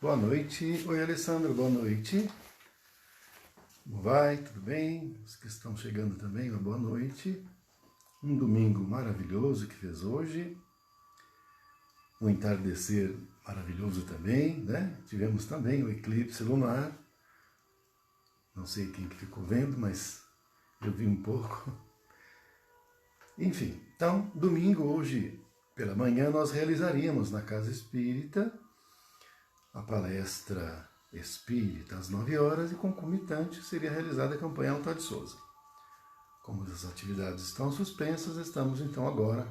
Boa noite. Oi, Alessandro, boa noite. Como vai? Tudo bem? Os que estão chegando também, uma boa noite. Um domingo maravilhoso que fez hoje. Um entardecer maravilhoso também, né? Tivemos também o eclipse lunar. Não sei quem que ficou vendo, mas eu vi um pouco. Enfim, então, domingo hoje, pela manhã, nós realizaríamos na Casa Espírita a palestra espírita às 9 horas e concomitante seria realizada a campanha Altar de Souza. Como as atividades estão suspensas, estamos então agora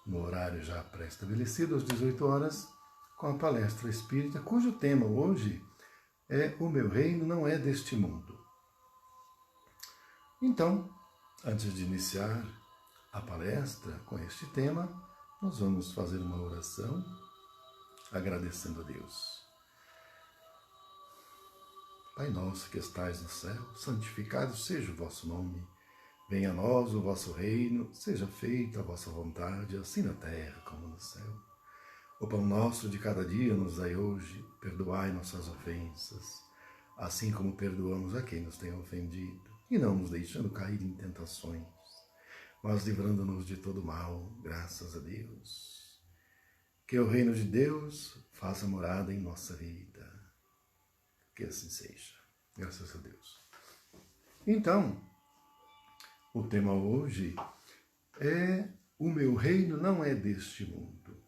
no horário já pré-estabelecido, às 18 horas, com a palestra espírita, cujo tema hoje é O Meu Reino Não É Deste Mundo. Então, antes de iniciar a palestra com este tema, nós vamos fazer uma oração agradecendo a Deus. Pai nosso que estais no céu, santificado seja o vosso nome. Venha a nós o vosso reino, seja feita a vossa vontade, assim na terra como no céu. O pão nosso de cada dia nos dai hoje, perdoai nossas ofensas, assim como perdoamos a quem nos tem ofendido, e não nos deixando cair em tentações, mas livrando-nos de todo mal, graças a Deus. Que o reino de Deus faça morada em nossa vida. Que assim seja, graças a Deus. Então, o tema hoje é O Meu Reino Não É Deste Mundo.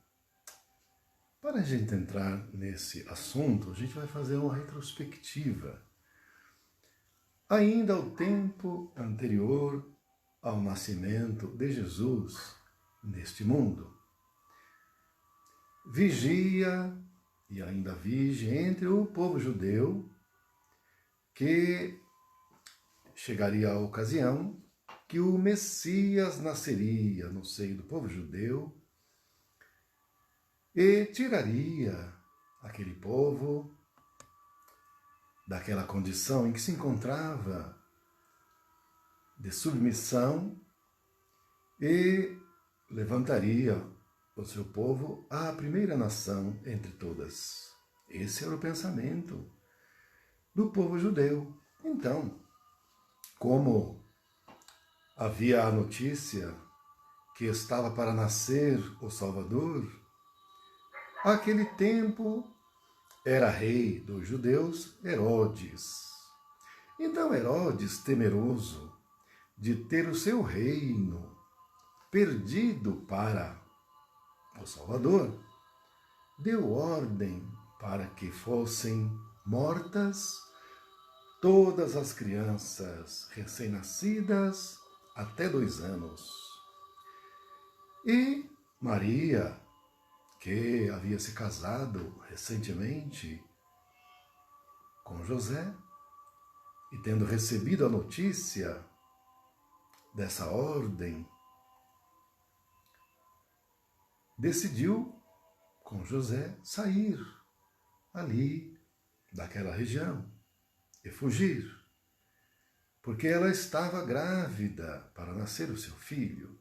Para a gente entrar nesse assunto, a gente vai fazer uma retrospectiva. Ainda ao tempo anterior ao nascimento de Jesus neste mundo, vigia e ainda vige entre o povo judeu que chegaria a ocasião que o Messias nasceria no seio do povo judeu e tiraria aquele povo daquela condição em que se encontrava de submissão e levantaria o seu povo à primeira nação entre todas. Esse era o pensamento do povo judeu. Então, como havia a notícia que estava para nascer o Salvador, aquele tempo era rei dos judeus Herodes. Então Herodes, temeroso de ter o seu reino perdido para o Salvador, deu ordem para que fossem mortas todas as crianças recém-nascidas até 2 anos. E Maria, que havia se casado recentemente com José, e tendo recebido a notícia dessa ordem, decidiu, com José, sair ali daquela região e fugir, porque ela estava grávida para nascer o seu filho,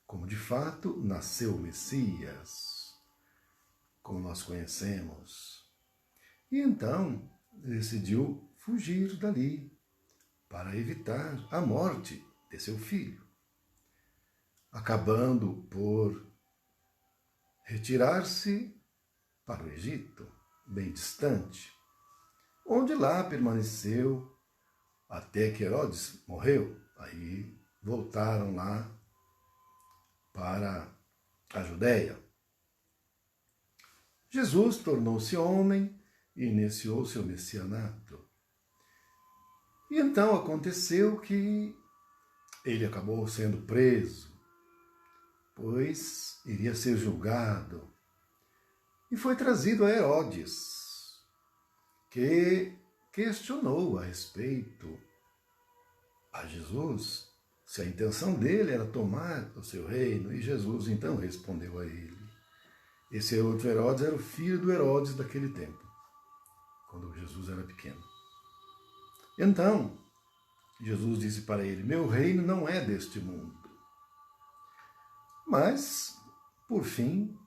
como de fato nasceu o Messias, como nós conhecemos. E então decidiu fugir dali para evitar a morte de seu filho, acabando por retirar-se para o Egito, bem distante, onde lá permaneceu até que Herodes morreu. Aí voltaram lá para a Judéia. Jesus tornou-se homem e iniciou seu messianato. E então aconteceu que ele acabou sendo preso, pois iria ser julgado, e foi trazido a Herodes, que questionou a respeito a Jesus se a intenção dele era tomar o seu reino, e Jesus então respondeu a ele. Esse outro Herodes era o filho do Herodes daquele tempo, quando Jesus era pequeno. Então, Jesus disse para ele: meu reino não é deste mundo. Mas, por fim,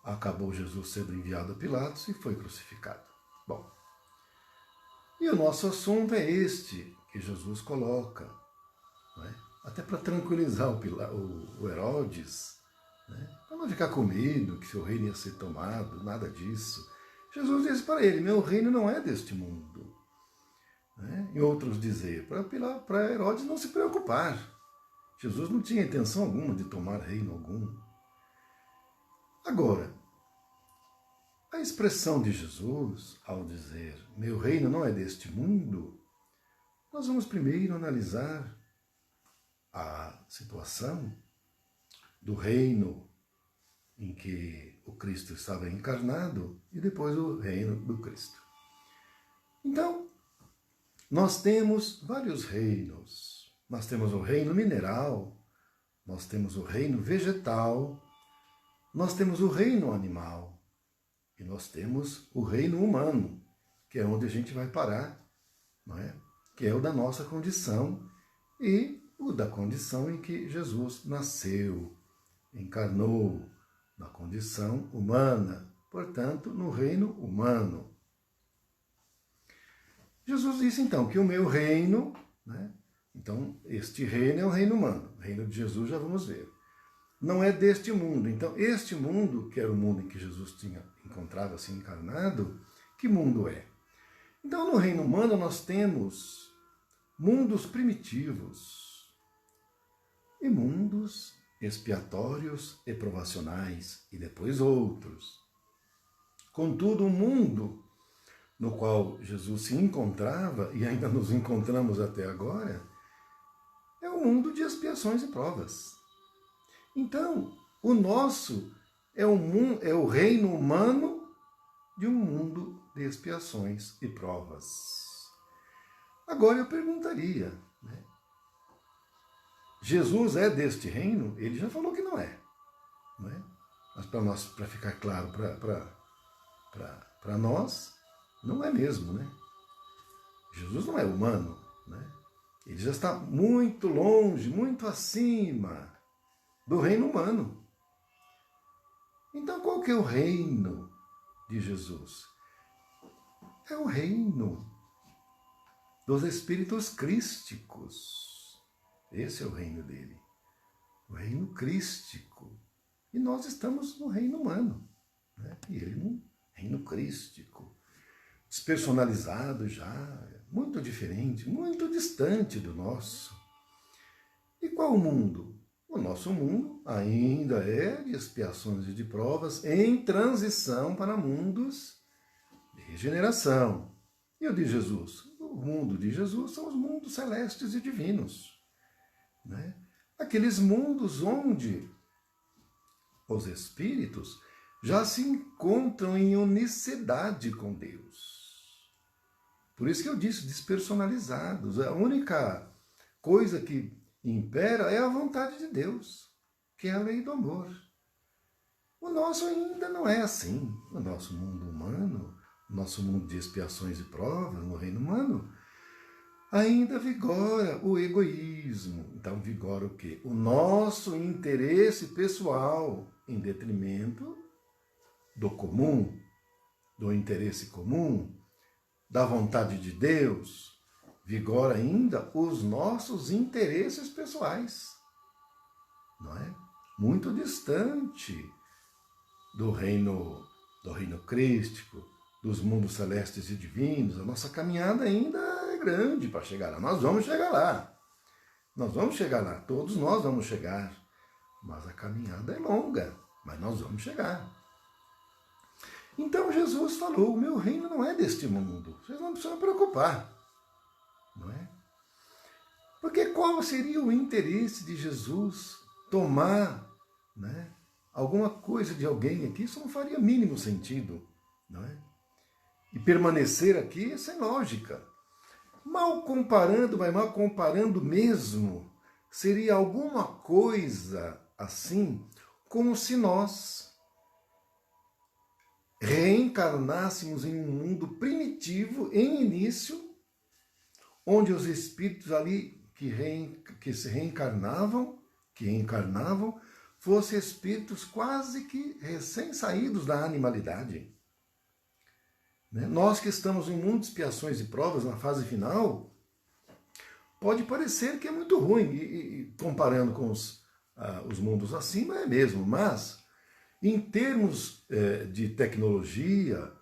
acabou Jesus sendo enviado a Pilatos e foi crucificado. Bom, e o nosso assunto é este que Jesus coloca, não é? Até para tranquilizar o Herodes, né? Para não ficar com medo que seu reino ia ser tomado, nada disso. Jesus disse para ele, meu reino não é deste mundo. Né? E outros dizer, para Herodes não se preocupar. Jesus não tinha intenção alguma de tomar reino algum. Agora, a expressão de Jesus, ao dizer, meu reino não é deste mundo, nós vamos primeiro analisar a situação do reino em que o Cristo estava encarnado e depois o reino do Cristo. Então, nós temos vários reinos. Nós temos o reino mineral, nós temos o reino vegetal, nós temos o reino animal e nós temos o reino humano, que é onde a gente vai parar, não é? Que é o da nossa condição e o da condição em que Jesus nasceu, encarnou, na condição humana, portanto, no reino humano. Jesus disse então que o meu reino, né? Então este reino é o reino humano, o reino de Jesus já vamos ver. Não é deste mundo. Então este mundo, que era o mundo em que Jesus encontrava-se encarnado, que mundo é? Então no reino humano nós temos mundos primitivos e mundos expiatórios e provacionais, e depois outros. Contudo, o mundo no qual Jesus se encontrava, e ainda nos encontramos até agora, é o mundo de expiações e provas. Então, o nosso é o reino humano de um mundo de expiações e provas. Agora eu perguntaria, né? Jesus é deste reino? Ele já falou que não é. Não é? Mas para ficar claro para nós, não é mesmo, né? Jesus não é humano, né? Ele já está muito longe, muito acima do reino humano. Então qual que é o reino de Jesus? É o reino dos espíritos crísticos. Esse é o reino dele, o reino crístico. E nós estamos no reino humano, né? E ele no reino crístico, despersonalizado já, muito diferente, muito distante do nosso. E qual o mundo? O nosso mundo ainda é de expiações e de provas em transição para mundos de regeneração. E o de Jesus? O mundo de Jesus são os mundos celestes e divinos, né? Aqueles mundos onde os espíritos já se encontram em unicidade com Deus. Por isso que eu disse despersonalizados. A única coisa que impera é a vontade de Deus, que é a lei do amor. O nosso ainda não é assim. O nosso mundo humano, o nosso mundo de expiações e provas, no reino humano, ainda vigora o egoísmo. Então vigora o quê? O nosso interesse pessoal em detrimento do comum, do interesse comum, da vontade de Deus. Vigora ainda os nossos interesses pessoais, não é? Muito distante do reino crístico, dos mundos celestes e divinos. A nossa caminhada ainda é grande para chegar lá. Nós vamos chegar lá. Nós vamos chegar lá. Todos nós vamos chegar. Mas a caminhada é longa. Mas nós vamos chegar. Então Jesus falou, o meu reino não é deste mundo. Vocês não precisam preocupar. Não é? Porque qual seria o interesse de Jesus tomar, né, alguma coisa de alguém aqui? Isso não faria mínimo sentido, não é? E permanecer aqui é sem lógica. Mal comparando, mas mal comparando mesmo, seria alguma coisa assim, como se nós reencarnássemos em um mundo primitivo, em início, onde os espíritos ali que se reencarnavam, que encarnavam, fossem espíritos quase que recém-saídos da animalidade. Né? Nós que estamos em muitas expiações e provas na fase final, pode parecer que é muito ruim, e comparando com os mundos acima é mesmo, mas em termos de tecnologia,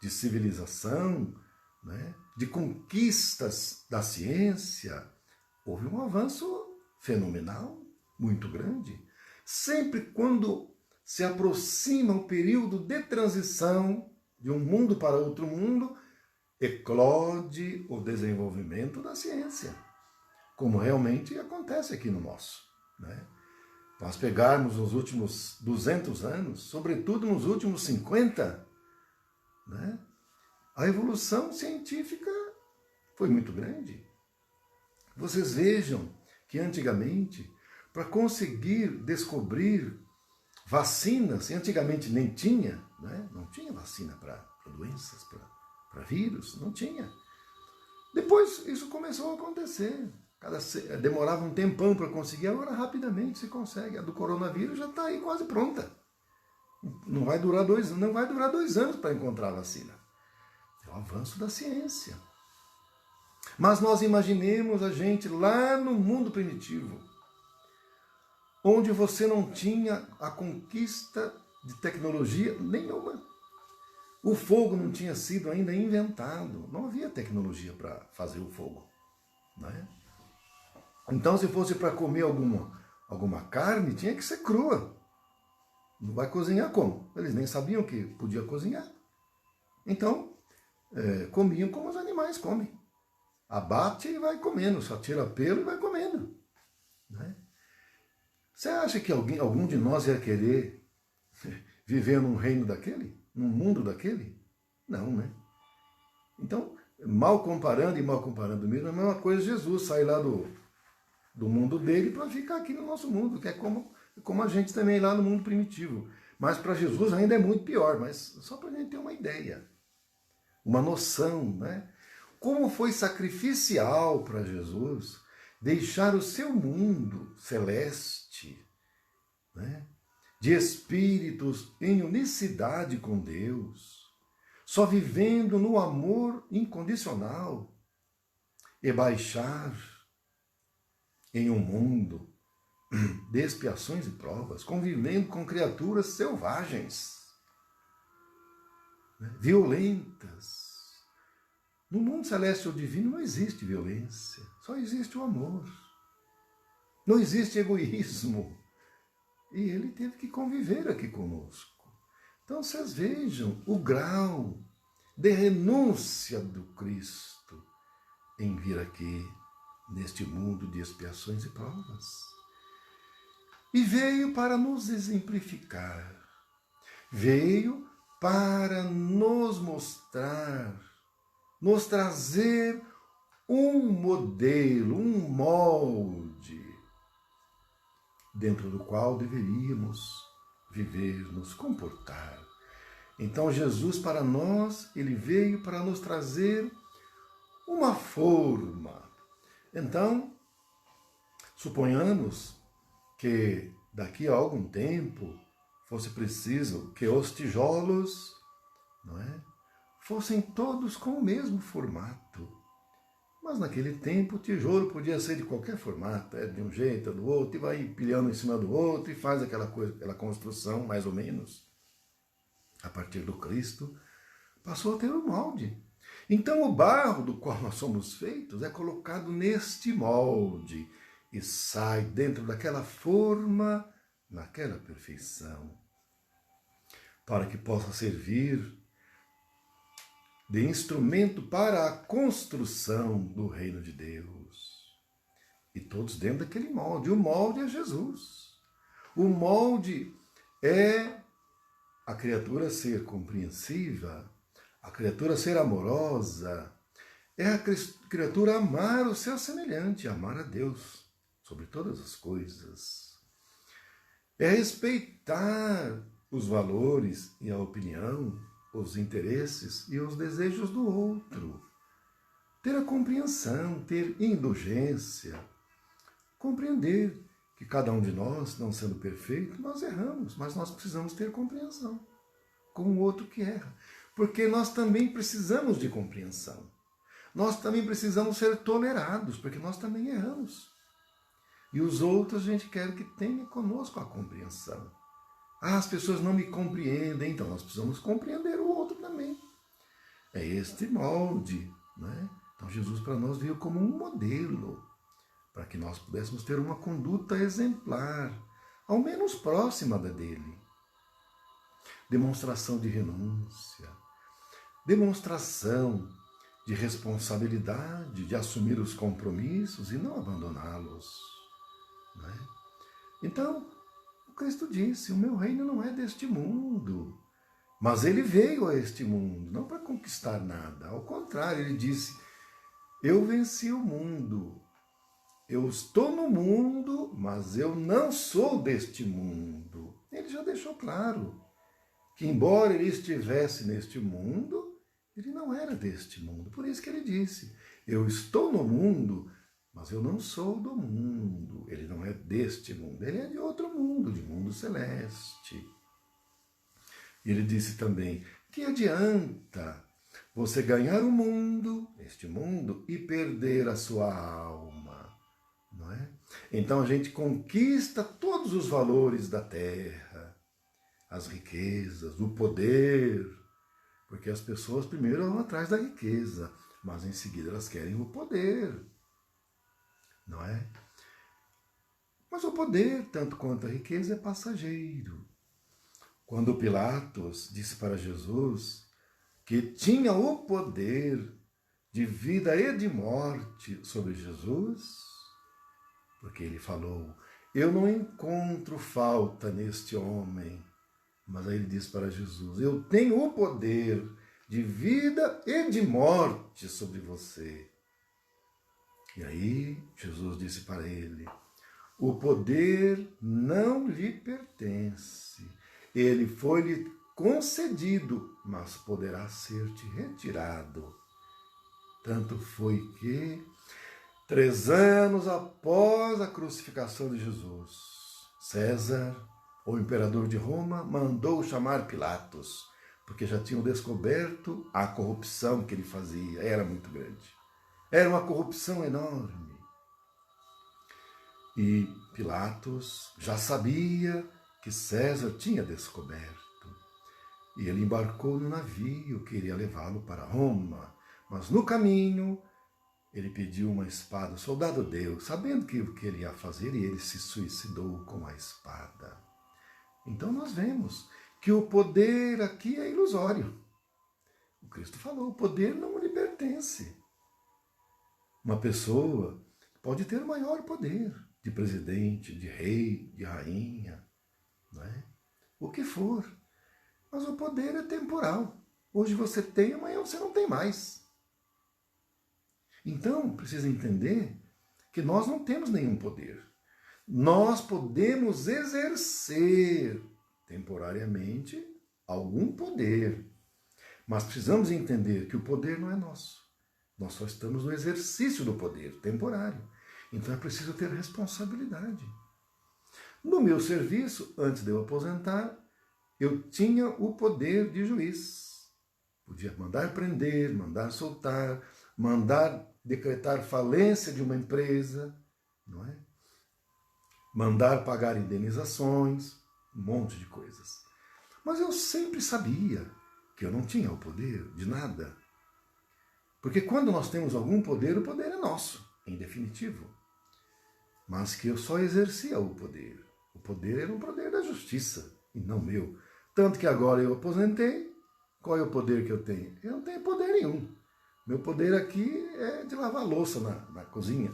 de civilização, né, de conquistas da ciência, houve um avanço fenomenal, muito grande. Sempre quando se aproxima o período de transição de um mundo para outro mundo, eclode o desenvolvimento da ciência, como realmente acontece aqui no nosso. Né? Nós pegarmos os últimos 200 anos, sobretudo nos últimos 50, né? A evolução científica foi muito grande. Vocês vejam que antigamente, para conseguir descobrir vacinas, antigamente nem tinha, né? Não tinha vacina para doenças, para vírus, não tinha. Depois isso começou a acontecer. Demorava um tempão para conseguir, agora rapidamente se consegue. A do coronavírus já está aí quase pronta. Não vai durar 2 anos para encontrar a vacina. É o avanço da ciência. Mas nós imaginemos a gente lá no mundo primitivo, onde você não tinha a conquista de tecnologia nenhuma. O fogo não tinha sido ainda inventado. Não havia tecnologia para fazer o fogo. Né? Então, se fosse para comer alguma carne, tinha que ser crua. Não vai cozinhar como? Eles nem sabiam que podia cozinhar. Então, comiam como os animais comem. Abate e vai comendo, só tira pelo e vai comendo. Né? Você acha que algum de nós ia querer viver num reino daquele? Num mundo daquele? Não, né? Então, mal comparando mesmo, é a mesma coisa Jesus sair lá do mundo dele para ficar aqui no nosso mundo, que é como a gente também lá no mundo primitivo. Mas para Jesus ainda é muito pior, mas só para a gente ter uma ideia, uma noção, né? Como foi sacrificial para Jesus deixar o seu mundo celeste, né, de espíritos em unicidade com Deus, só vivendo no amor incondicional, e baixar em um mundo de expiações e provas, convivendo com criaturas selvagens, né, violentas. No mundo celeste ou divino não existe violência, só existe o amor. Não existe egoísmo. E ele teve que conviver aqui conosco. Então vocês vejam o grau de renúncia do Cristo em vir aqui neste mundo de expiações e provas. E veio para nos exemplificar, veio para nos mostrar, nos trazer um modelo, um molde, dentro do qual deveríamos viver, nos comportar. Então Jesus para nós, ele veio para nos trazer uma forma. Então, suponhamos que daqui a algum tempo fosse preciso que os tijolos, não é, fossem todos com o mesmo formato. Mas naquele tempo o tijolo podia ser de qualquer formato, de um jeito, do outro, e vai pilhando em cima do outro e faz aquela coisa, aquela construção, mais ou menos. A partir do Cristo, passou a ter um molde. Então o barro do qual nós somos feitos é colocado neste molde e sai dentro daquela forma, naquela perfeição, para que possa servir de instrumento para a construção do reino de Deus. E todos dentro daquele molde. O molde é Jesus. O molde é a criatura ser compreensiva, a criatura ser amorosa, é a criatura amar o seu semelhante, amar a Deus sobre todas as coisas. É respeitar os valores e a opinião, os interesses e os desejos do outro. Ter a compreensão, ter indulgência, compreender que cada um de nós, não sendo perfeito, nós erramos, mas nós precisamos ter compreensão com o outro que erra. porque nós também precisamos de compreensão. Nós também precisamos ser tolerados, porque nós também erramos. E os outros a gente quer que tenha conosco a compreensão. As pessoas não me compreendem, então nós precisamos compreender o outro também. É este molde, né? Então Jesus para nós veio como um modelo, para que nós pudéssemos ter uma conduta exemplar, ao menos próxima da dele. Demonstração de renúncia, demonstração de responsabilidade, de assumir os compromissos e não abandoná-los. Né? Então, o Cristo disse, o meu reino não é deste mundo. Mas ele veio a este mundo, não para conquistar nada. Ao contrário, ele disse, eu venci o mundo. Eu estou no mundo, mas eu não sou deste mundo. Ele já deixou claro que, embora ele estivesse neste mundo, ele não era deste mundo. Por isso que ele disse, eu estou no mundo, mas eu não sou do mundo. Ele não é deste mundo, ele é de outro mundo, de mundo celeste. E ele disse também, que adianta você ganhar o mundo, este mundo, e perder a sua alma, não é? Então a gente conquista todos os valores da terra, as riquezas, o poder, porque as pessoas primeiro vão atrás da riqueza, mas em seguida elas querem o poder, não é? Mas o poder, tanto quanto a riqueza, é passageiro. Quando Pilatos disse para Jesus que tinha o poder de vida e de morte sobre Jesus, porque ele falou, eu não encontro falta neste homem, mas aí ele disse para Jesus, eu tenho o poder de vida e de morte sobre você. E aí Jesus disse para ele, o poder não lhe pertence. Ele foi-lhe concedido, mas poderá ser-te retirado. Tanto foi que, 3 anos após a crucificação de Jesus, César, o imperador de Roma, mandou chamar Pilatos, porque já tinham descoberto a corrupção que ele fazia. Era muito grande. Era uma corrupção enorme. E Pilatos já sabia que César tinha descoberto. E ele embarcou no navio que iria levá-lo para Roma. Mas no caminho, ele pediu uma espada. O soldado deu, sabendo que o que ele ia fazer, e ele se suicidou com a espada. Então nós vemos que o poder aqui é ilusório. O Cristo falou, o poder não lhe pertence. Uma pessoa pode ter o maior poder, de presidente, de rei, de rainha, não é? O que for. Mas o poder é temporal. Hoje você tem, amanhã você não tem mais. Então, precisa entender que nós não temos nenhum poder. Nós podemos exercer temporariamente algum poder. Mas precisamos entender que o poder não é nosso. Nós só estamos no exercício do poder temporário. Então é preciso ter responsabilidade. No meu serviço, antes de eu aposentar, eu tinha o poder de juiz. Podia mandar prender, mandar soltar, mandar decretar falência de uma empresa, não é? Mandar pagar indenizações, um monte de coisas. Mas eu sempre sabia que eu não tinha o poder de nada. Porque quando nós temos algum poder, o poder é nosso, em definitivo. Mas que eu só exercia o poder. O poder era um poder da justiça, e não meu. Tanto que agora eu aposentei, qual é o poder que eu tenho? Eu não tenho poder nenhum. Meu poder aqui é de lavar louça na cozinha.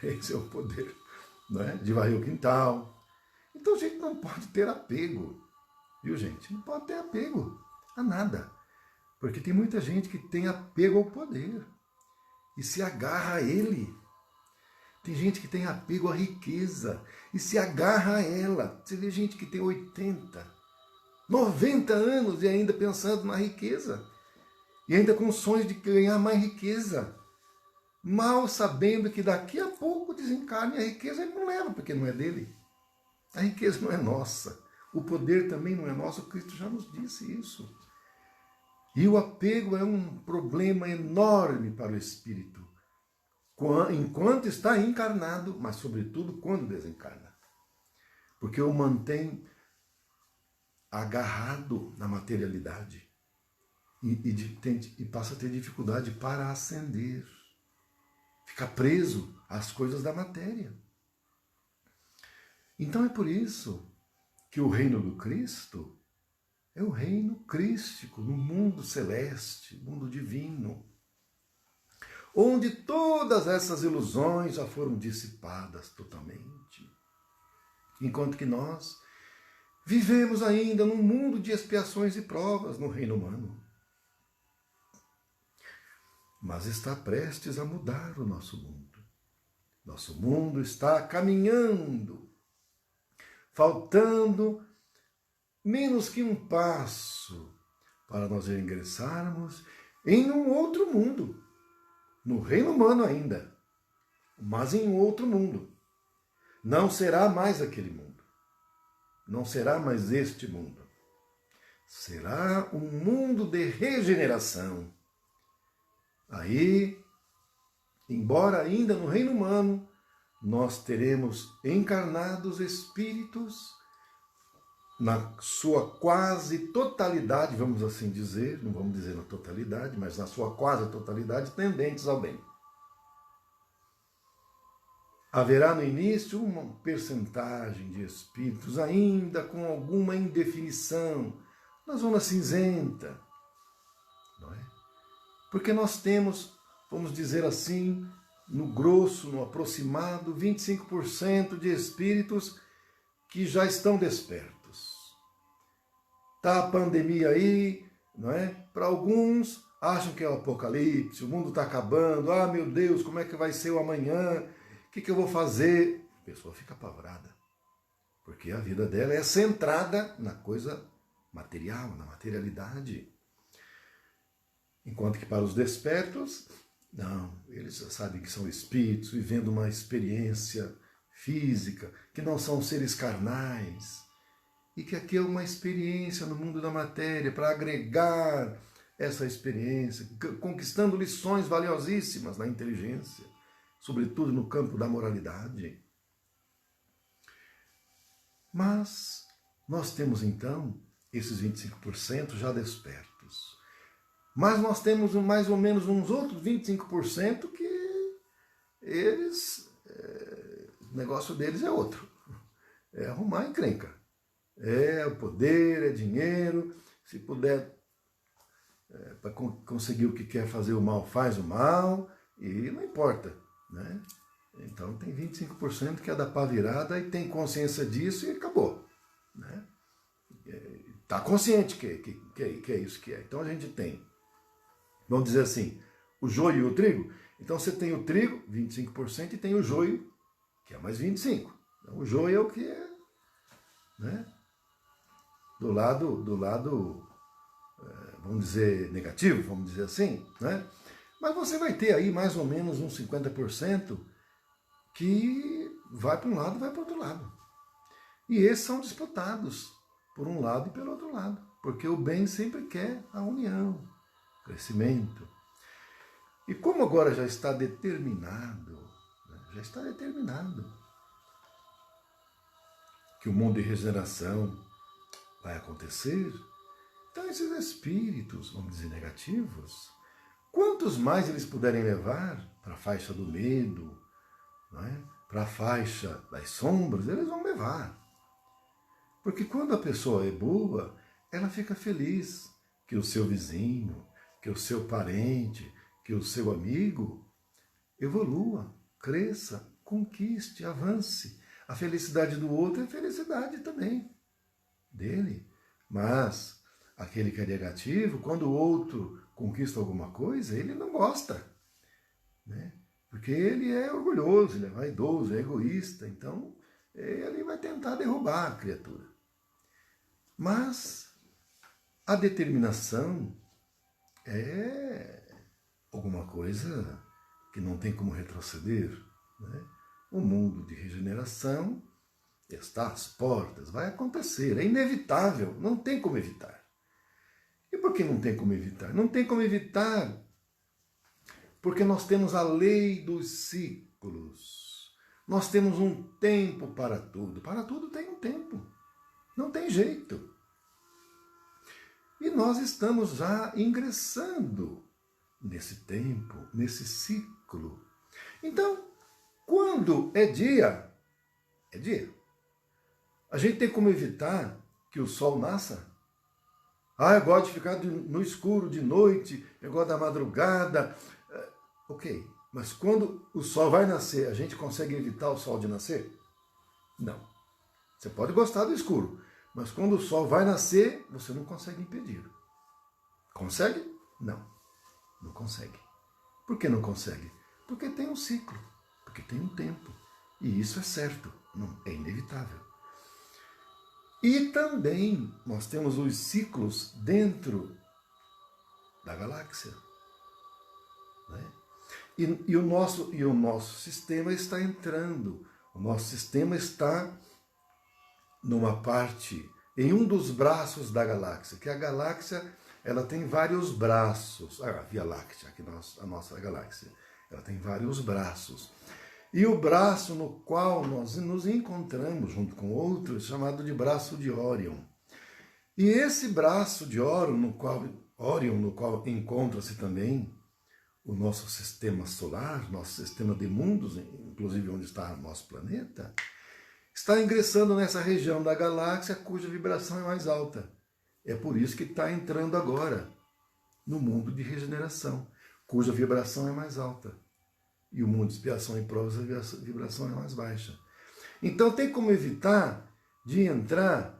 Esse é o poder, não é? De varrer o quintal. Então a gente não pode ter apego, viu gente? Não pode ter apego a nada. Porque tem muita gente que tem apego ao poder e se agarra a ele. Tem gente que tem apego à riqueza e se agarra a ela. Você vê gente que tem 80, 90 anos e ainda pensando na riqueza. E ainda com sonhos de ganhar mais riqueza. Mal sabendo que daqui a pouco desencarne a riqueza, ele não leva, porque não é dele. A riqueza não é nossa. O poder também não é nosso. O Cristo já nos disse isso. E o apego é um problema enorme para o espírito, enquanto está encarnado, mas sobretudo quando desencarna. Porque o mantém agarrado na materialidade e passa a ter dificuldade para ascender. Fica preso às coisas da matéria. Então é por isso que o reino do Cristo é o reino crístico, no mundo celeste, mundo divino, onde todas essas ilusões já foram dissipadas totalmente. Enquanto que nós vivemos ainda num mundo de expiações e provas no reino humano. Mas está prestes a mudar o nosso mundo. Nosso mundo está caminhando, faltando menos que um passo para nós ingressarmos em um outro mundo, no reino humano ainda, mas em um outro mundo. Não será mais aquele mundo, não será mais este mundo. Será um mundo de regeneração. Aí, embora ainda no reino humano, nós teremos encarnados espíritos na sua quase totalidade, vamos assim dizer, não vamos dizer na totalidade, mas na sua quase totalidade, tendentes ao bem. Haverá no início uma percentagem de espíritos ainda com alguma indefinição, na zona cinzenta, não é? Porque nós temos, vamos dizer assim, no grosso, no aproximado, 25% de espíritos que já estão despertos. Está a pandemia aí, não é? Para alguns, acham que é o apocalipse, o mundo está acabando, ah, meu Deus, como é que vai ser o amanhã? O que eu vou fazer? A pessoa fica apavorada, porque a vida dela é centrada na coisa material, na materialidade. Enquanto que para os despertos, não, eles sabem que são espíritos, vivendo uma experiência física, que não são seres carnais, e que aqui é uma experiência no mundo da matéria, para agregar essa experiência, conquistando lições valiosíssimas na inteligência, sobretudo no campo da moralidade. Mas nós temos então esses 25% já despertos. Mas nós temos mais ou menos uns outros 25% que eles, o negócio deles é outro. É arrumar encrenca. É o poder, é dinheiro. Se puder, para conseguir o que quer fazer o mal, faz o mal. E não importa, né? Então tem 25% que é da pá virada e tem consciência disso e acabou, né? Está consciente que é isso que é. Então a gente tem, vamos dizer assim, o joio e o trigo. Então você tem o trigo, 25%, e tem o joio, que é mais 25%. Então, o joio é o que é, né? Do lado, vamos dizer, negativo, vamos dizer assim, né? Mas você vai ter aí mais ou menos uns 50% que vai para um lado e vai para o outro lado. E esses são disputados por um lado e pelo outro lado, porque o bem sempre quer a união, crescimento. E como agora já está determinado, que o mundo de regeneração vai acontecer, então esses espíritos, vamos dizer, negativos, quantos mais eles puderem levar para a faixa do medo, não é? Para a faixa das sombras, eles vão levar. Porque quando a pessoa é boa, ela fica feliz que o seu vizinho, que o seu parente, que o seu amigo evolua, cresça, conquiste, avance. A felicidade do outro é felicidade também dele. Mas aquele que é negativo, quando o outro conquista alguma coisa, ele não gosta, né? Porque ele é orgulhoso, ele é vaidoso, é egoísta, então ele vai tentar derrubar a criatura. Mas a determinação é alguma coisa que não tem como retroceder, né? O mundo de regeneração está às portas, vai acontecer, é inevitável, não tem como evitar. E por que não tem como evitar? Não tem como evitar porque nós temos a lei dos ciclos. Nós temos um tempo para tudo. Para tudo tem um tempo. Não tem jeito. E nós estamos já ingressando nesse tempo, nesse ciclo. Então, quando é dia, é dia. A gente tem como evitar que o sol nasça? Eu gosto de ficar no escuro de noite, eu gosto da madrugada. Ok, mas quando o sol vai nascer, a gente consegue evitar o sol de nascer? Não. Você pode gostar do escuro, mas quando o sol vai nascer, você não consegue impedir. Consegue? Não, não consegue. Por que não consegue? Porque tem um ciclo, porque tem um tempo. E isso é certo, não, é inevitável. E também nós temos os ciclos dentro da galáxia. Né? E o nosso sistema está entrando, o nosso sistema está numa parte, em um dos braços da galáxia, que a galáxia ela tem vários braços, a Via Láctea, a nossa galáxia, ela tem vários braços. E o braço no qual nós nos encontramos, junto com outros, chamado de braço de Órion. E esse braço de Órion, no qual encontra-se também o nosso sistema solar, nosso sistema de mundos, inclusive onde está o nosso planeta, está ingressando nessa região da galáxia cuja vibração é mais alta. É por isso que está entrando agora no mundo de regeneração, cuja vibração é mais alta. E o mundo de expiação e provas, a vibração é mais baixa. Então tem como evitar de entrar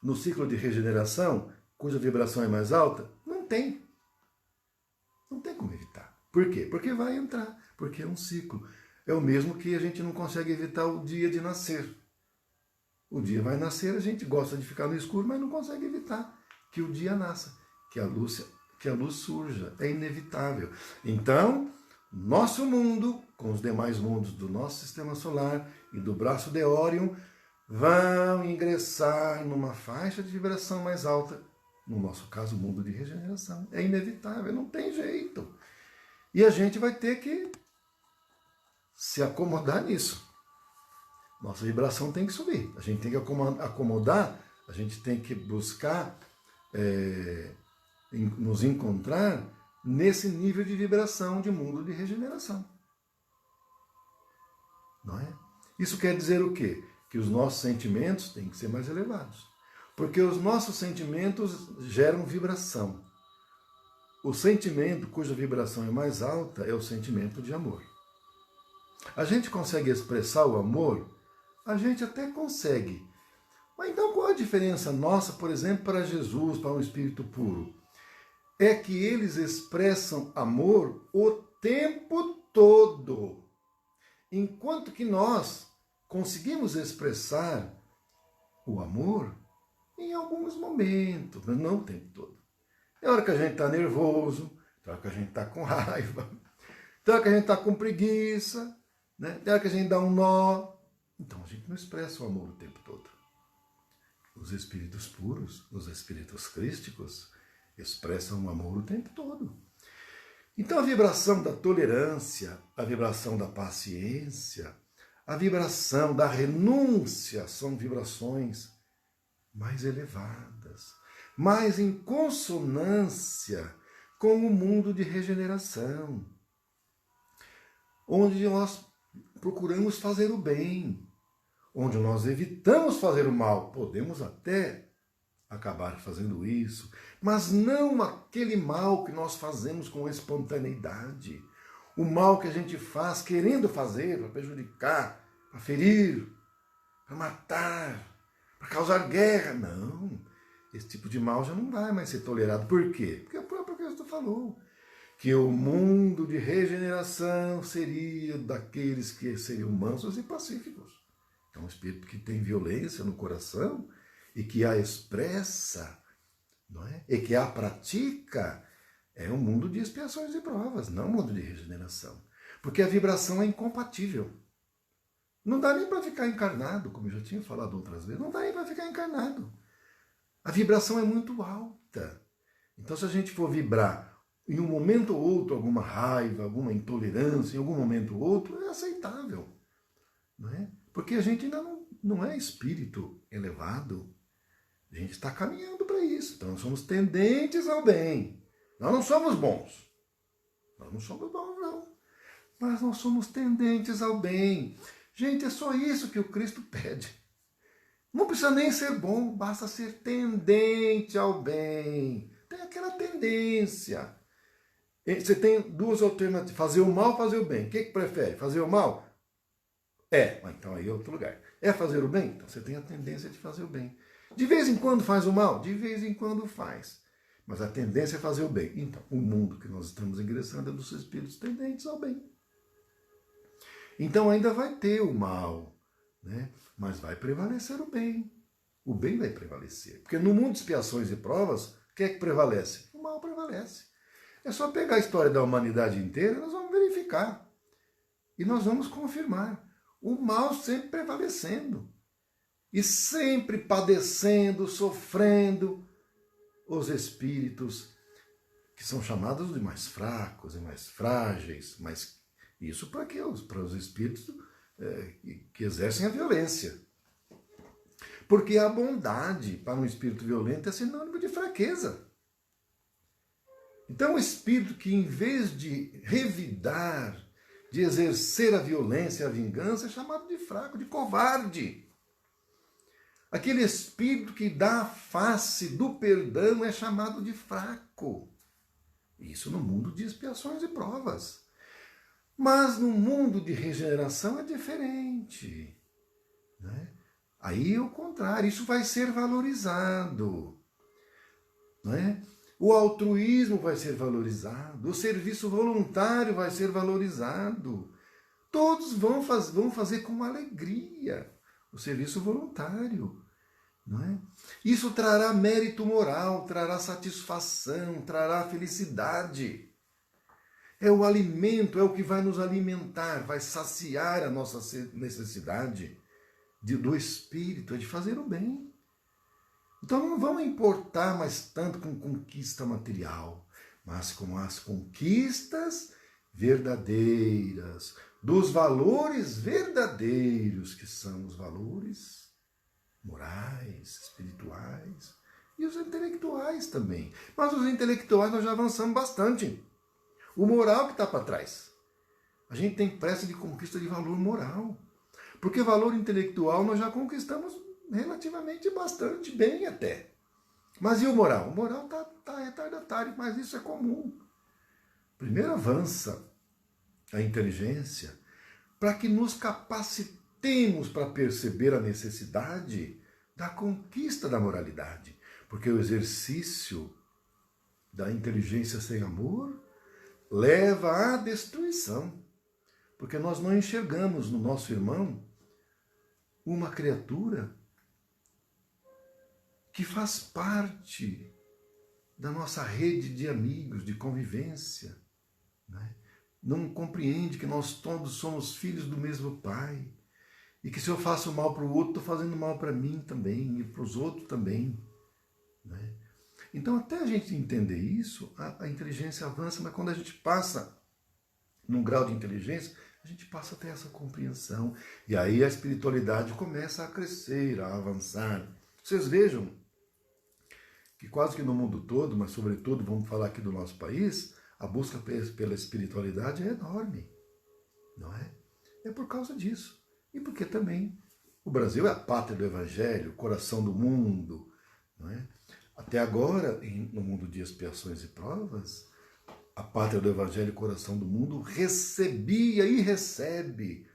no ciclo de regeneração, cuja vibração é mais alta? Não tem. Não tem como evitar. Por quê? Porque vai entrar, porque é um ciclo. É o mesmo que a gente não consegue evitar o dia de nascer. O dia vai nascer, a gente gosta de ficar no escuro, mas não consegue evitar que o dia nasça, que a luz surja. É inevitável. Então, nosso mundo, com os demais mundos do nosso sistema solar e do braço de Órion, vão ingressar numa faixa de vibração mais alta, no nosso caso, o mundo de regeneração. É inevitável, não tem jeito. E a gente vai ter que se acomodar nisso. Nossa vibração tem que subir. A gente tem que acomodar, a gente tem que buscar nos encontrar nesse nível de vibração de mundo de regeneração. Não é? Isso quer dizer o quê? Que os nossos sentimentos têm que ser mais elevados. Porque os nossos sentimentos geram vibração. O sentimento cuja vibração é mais alta é o sentimento de amor. A gente consegue expressar o amor? A gente até consegue. Mas então qual a diferença nossa, por exemplo, para Jesus, para um espírito puro? É que eles expressam amor o tempo todo. Enquanto que nós conseguimos expressar o amor em alguns momentos, mas não o tempo todo. Tem hora que a gente está nervoso, tem hora que a gente está com raiva, tem hora que a gente está com preguiça, né? Tem hora que a gente dá um nó. Então a gente não expressa o amor o tempo todo. Os espíritos puros, os espíritos crísticos, expressam o amor o tempo todo. Então a vibração da tolerância, a vibração da paciência, a vibração da renúncia são vibrações mais elevadas, mais em consonância com o mundo de regeneração, onde nós procuramos fazer o bem, onde nós evitamos fazer o mal. Podemos até acabar fazendo isso, mas não aquele mal que nós fazemos com espontaneidade, o mal que a gente faz querendo fazer para prejudicar, para ferir, para matar, para causar guerra. Não, esse tipo de mal já não vai mais ser tolerado. Por quê? Porque o próprio Cristo falou que o mundo de regeneração seria daqueles que seriam mansos e pacíficos. É um espírito que tem violência no coração e que a expressa, não é? E que a pratica. É um mundo de expiações e provas, não um mundo de regeneração. Porque a vibração é incompatível. Não dá nem para ficar encarnado, como eu já tinha falado outras vezes, não dá nem para ficar encarnado. A vibração é muito alta. Então, se a gente for vibrar em um momento ou outro alguma raiva, alguma intolerância, em algum momento ou outro, é aceitável. Não é? Porque a gente ainda não é espírito elevado. A gente está caminhando para isso. Então, nós somos tendentes ao bem. Nós não somos bons. Nós não somos bons, não. Mas nós somos tendentes ao bem. Gente, é só isso que o Cristo pede. Não precisa nem ser bom, basta ser tendente ao bem. Tem aquela tendência. Você tem duas alternativas, fazer o mal ou fazer o bem. O que prefere? Fazer o mal? Então aí é outro lugar. É fazer o bem? Então você tem a tendência de fazer o bem. De vez em quando faz o mal? De vez em quando faz. Mas a tendência é fazer o bem. Então, o mundo que nós estamos ingressando é dos espíritos tendentes ao bem. Então ainda vai ter o mal, né? Mas vai prevalecer o bem. O bem vai prevalecer. Porque no mundo de expiações e provas, o que é que prevalece? O mal prevalece. É só pegar a história da humanidade inteira, nós vamos verificar. E nós vamos confirmar. O mal sempre prevalecendo. E sempre padecendo, sofrendo os espíritos que são chamados de mais fracos e mais frágeis, mas isso para os espíritos que exercem a violência. Porque a bondade para um espírito violento é sinônimo de fraqueza. Então o espírito que, em vez de revidar, de exercer a violência, a vingança, é chamado de fraco, de covarde. Aquele espírito que dá a face do perdão é chamado de fraco. Isso no mundo de expiações e provas. Mas no mundo de regeneração é diferente. Né? Aí é o contrário, isso vai ser valorizado. Né? O altruísmo vai ser valorizado, o serviço voluntário vai ser valorizado. Todos vão fazer com alegria o serviço voluntário. Não é? Isso trará mérito moral, trará satisfação, trará felicidade. É o alimento, é o que vai nos alimentar, vai saciar a nossa necessidade do espírito, é de fazer o bem. Então não vamos importar mais tanto com conquista material, mas com as conquistas verdadeiras, dos valores verdadeiros, que são os valores morais, espirituais e os intelectuais também. Mas os intelectuais nós já avançamos bastante. O moral que está para trás. A gente tem pressa de conquista de valor moral. Porque valor intelectual nós já conquistamos relativamente bastante bem até. Mas e o moral? O moral está retardatário, mas isso é comum. Primeiro avança a inteligência para que nos capacitemos para perceber a necessidade da conquista da moralidade. Porque o exercício da inteligência sem amor leva à destruição. Porque nós não enxergamos no nosso irmão uma criatura que faz parte da nossa rede de amigos, de convivência. Né? Não compreende que nós todos somos filhos do mesmo Pai. E que se eu faço mal para o outro, estou fazendo mal para mim também, e para os outros também. Né? Então, até a gente entender isso, a inteligência avança, mas quando a gente passa num grau de inteligência, a gente passa a ter essa compreensão. E aí a espiritualidade começa a crescer, a avançar. Vocês vejam que quase que no mundo todo, mas sobretudo, vamos falar aqui do nosso país, a busca pela espiritualidade é enorme. Não é? É por causa disso. E porque também o Brasil é a pátria do Evangelho, o coração do mundo. Não é? Até agora, no mundo de expiações e provas, a pátria do Evangelho, o coração do mundo, recebia e recebe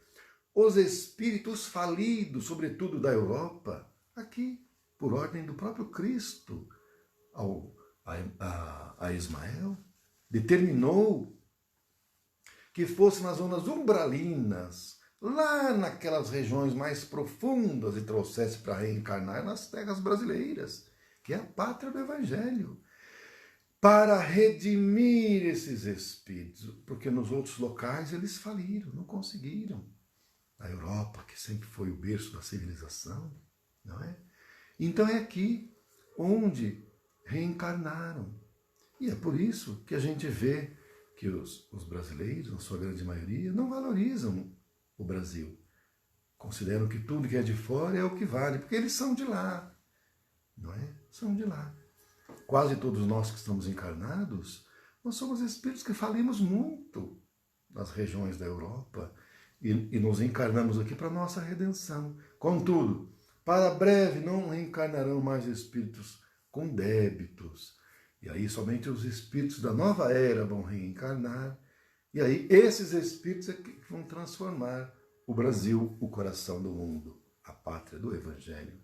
os espíritos falidos, sobretudo da Europa, aqui, por ordem do próprio Cristo, a Ismael, determinou que fosse nas zonas umbralinas, lá naquelas regiões mais profundas, e trouxesse para reencarnar nas terras brasileiras, que é a pátria do Evangelho, para redimir esses espíritos, porque nos outros locais eles faliram, não conseguiram. Na Europa, que sempre foi o berço da civilização, não é? Então é aqui onde reencarnaram. E é por isso que a gente vê que os brasileiros, na sua grande maioria, não valorizam o Brasil. Consideram que tudo que é de fora é o que vale, porque eles são de lá, não é? São de lá. Quase todos nós que estamos encarnados, nós somos espíritos que falimos muito nas regiões da Europa e nos encarnamos aqui para a nossa redenção. Contudo, para breve não reencarnarão mais espíritos com débitos. E aí somente os espíritos da nova era vão reencarnar. E aí esses espíritos é que vão transformar o Brasil, o coração do mundo, a pátria do Evangelho.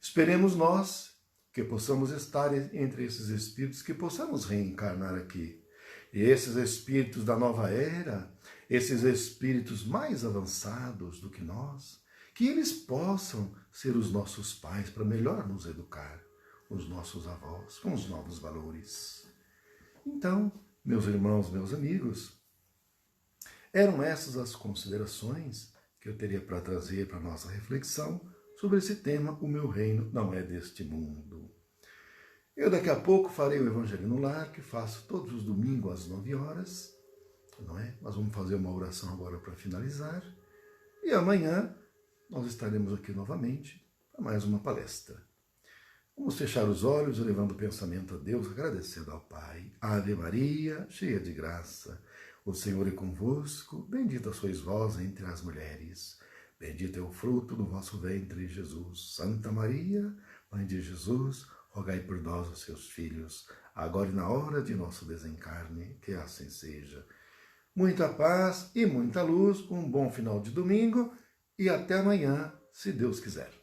Esperemos nós que possamos estar entre esses espíritos, que possamos reencarnar aqui. E esses espíritos da nova era, esses espíritos mais avançados do que nós, que eles possam ser os nossos pais para melhor nos educar, os nossos avós, com os novos valores. Então, meus irmãos, meus amigos, eram essas as considerações que eu teria para trazer para a nossa reflexão sobre esse tema, o meu reino não é deste mundo. Eu daqui a pouco farei o Evangelho no Lar, que faço todos os domingos às 9 horas, não é? Nós vamos fazer uma oração agora para finalizar, e amanhã nós estaremos aqui novamente para mais uma palestra. Vamos fechar os olhos, elevando o pensamento a Deus, agradecendo ao Pai. Ave Maria, cheia de graça, o Senhor é convosco, bendita sois vós entre as mulheres, bendito é o fruto do vosso ventre, Jesus. Santa Maria, Mãe de Jesus, rogai por nós, os seus filhos, agora e na hora de nosso desencarne, que assim seja. Muita paz e muita luz, um bom final de domingo e até amanhã, se Deus quiser.